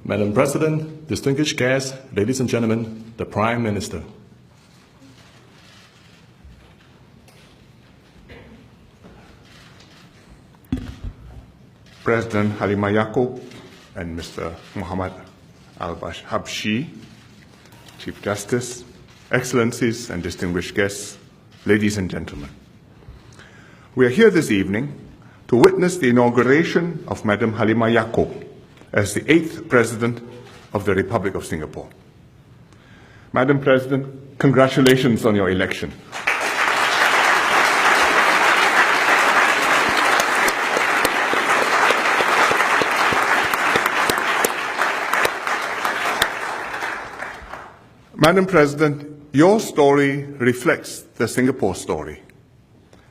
Madam President, distinguished guests, ladies and gentlemen, the Prime Minister. President Halimah Yacob and Mr. Muhammad Al-Habshi, Chief Justice, Excellencies and distinguished guests, ladies and gentlemen. We are here this evening to witness the inauguration of Madam Halimah Yacob as the 8th President of the Republic of Singapore. Madam President, congratulations on your election. Madam President, your story reflects the Singapore story,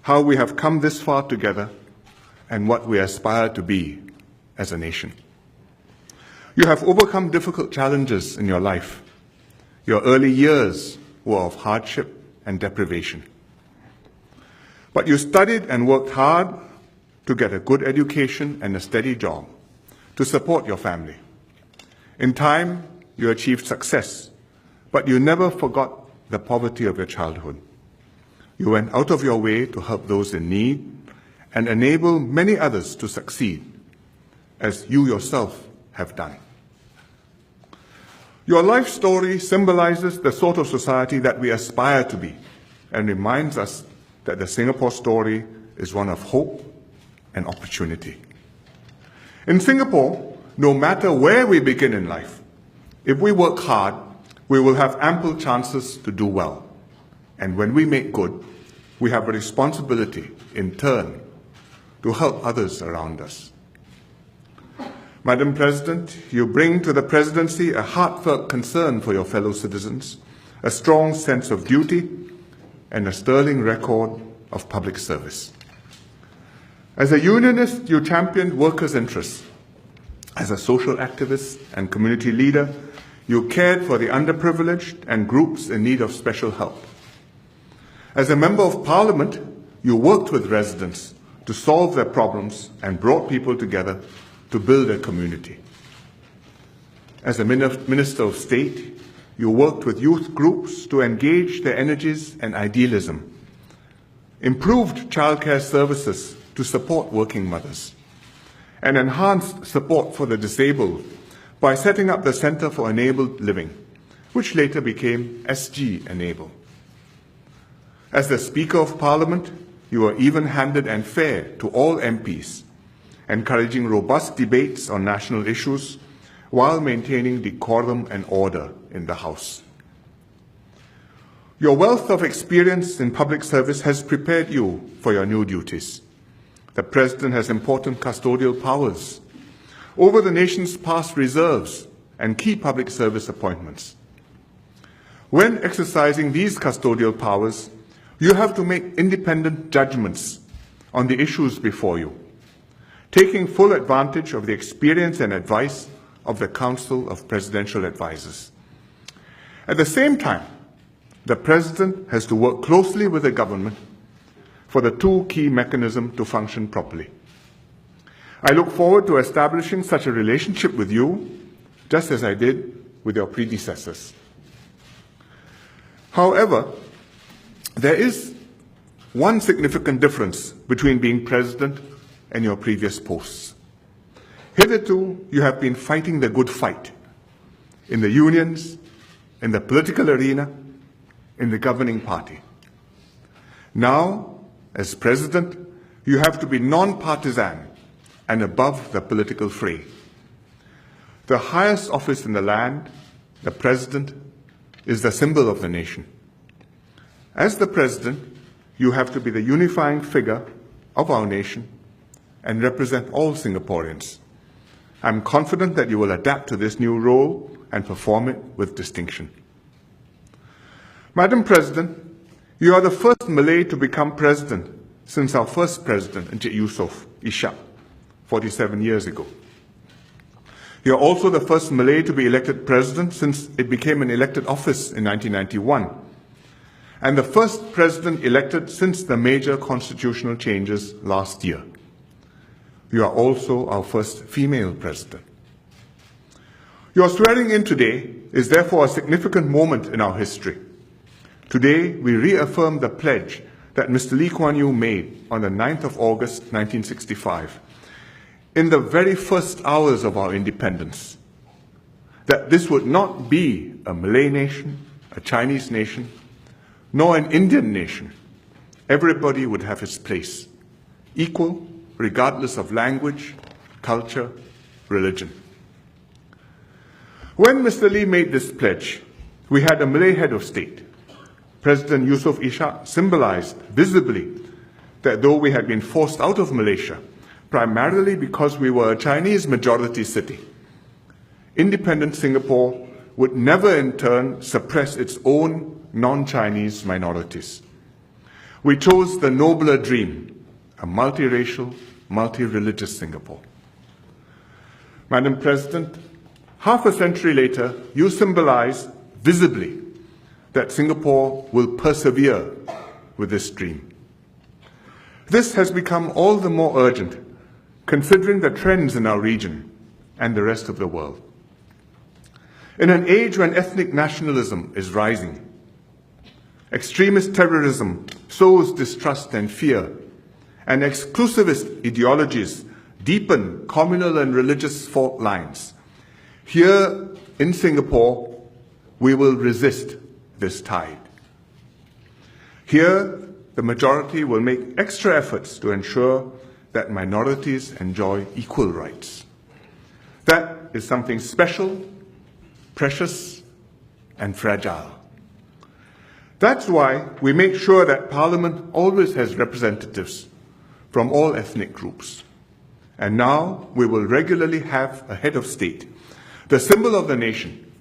how we have come this far together and what we aspire to be as a nation. You have overcome difficult challenges in your life. Your early years were of hardship and deprivation. But you studied and worked hard to get a good education and a steady job to support your family. In time, you achieved success, but you never forgot the poverty of your childhood. You went out of your way to help those in need and enable many others to succeed, as you yourself have done. Your life story symbolizes the sort of society that we aspire to be and reminds us that the Singapore story is one of hope and opportunity. In Singapore, no matter where we begin in life, if we work hard, we will have ample chances to do well. And when we make good, we have a responsibility, in turn, to help others around us. Madam President, you bring to the Presidency a heartfelt concern for your fellow citizens, a strong sense of duty, and a sterling record of public service. As a unionist, you championed workers' interests. As a social activist and community leader, you cared for the underprivileged and groups in need of special help. As a Member of Parliament, you worked with residents to solve their problems and brought people together to build a community. As a Minister of State, you worked with youth groups to engage their energies and idealism, improved childcare services to support working mothers, and enhanced support for the disabled by setting up the Centre for Enabled Living, which later became SG Enable. As the Speaker of Parliament, you were even-handed and fair to all MPs, encouraging robust debates on national issues while maintaining decorum and order in the House. Your wealth of experience in public service has prepared you for your new duties. The President has important custodial powers over the nation's past reserves and key public service appointments. When exercising these custodial powers, you have to make independent judgments on the issues before you, taking full advantage of the experience and advice of the Council of Presidential Advisors. At the same time, the President has to work closely with the government for the two key mechanisms to function properly. I look forward to establishing such a relationship with you, just as I did with your predecessors. However, there is one significant difference between being President and your previous posts. Hitherto, you have been fighting the good fight in the unions, in the political arena, in the governing party. Now, as President, you have to be non-partisan and above the political fray. The highest office in the land, the President, is the symbol of the nation. As the President, you have to be the unifying figure of our nation and represent all Singaporeans. I'm confident that you will adapt to this new role and perform it with distinction. Madam President, you are the first Malay to become President since our first President, Encik Yusof Ishak, 47 years ago. You are also the first Malay to be elected President since it became an elected office in 1991, and the first President elected since the major constitutional changes last year. You are also our first female President. Your swearing in today is therefore a significant moment in our history. Today, we reaffirm the pledge that Mr. Lee Kuan Yew made on the 9th of August 1965, in the very first hours of our independence, that this would not be a Malay nation, a Chinese nation, nor an Indian nation. Everybody would have his place, equal regardless of language, culture, religion. When Mr. Lee made this pledge, we had a Malay head of state. President Yusof Ishak symbolized visibly that though we had been forced out of Malaysia, primarily because we were a Chinese majority city, independent Singapore would never in turn suppress its own non-Chinese minorities. We chose the nobler dream, a multiracial, multi-religious Singapore. Madam President, half a century later, you symbolize visibly that Singapore will persevere with this dream. This has become all the more urgent considering the trends in our region and the rest of the world. In an age when ethnic nationalism is rising, extremist terrorism sows distrust and fear, and exclusivist ideologies deepen communal and religious fault lines, here in Singapore, we will resist this tide. Here, the majority will make extra efforts to ensure that minorities enjoy equal rights. That is something special, precious, and fragile. That's why we make sure that Parliament always has representatives from all ethnic groups. And now we will regularly have a head of state, the symbol of the nation,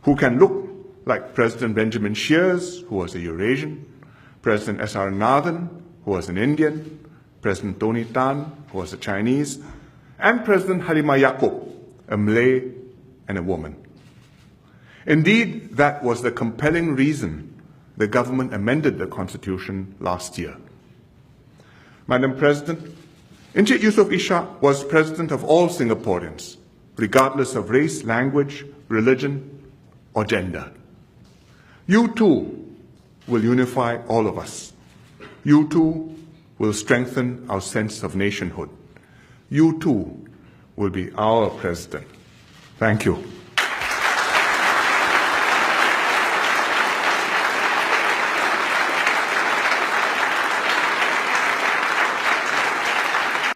who can look like President Benjamin Sheares, who was a Eurasian, President S.R. Nathan, who was an Indian, President Tony Tan, who was a Chinese, and President Halimah Yacob, a Malay and a woman. Indeed, that was the compelling reason the government amended the Constitution last year. Madam President, Encik Yusof Ishak was President of all Singaporeans, regardless of race, language, religion, or gender. You too will unify all of us. You too will strengthen our sense of nationhood. You too will be our president. Thank you.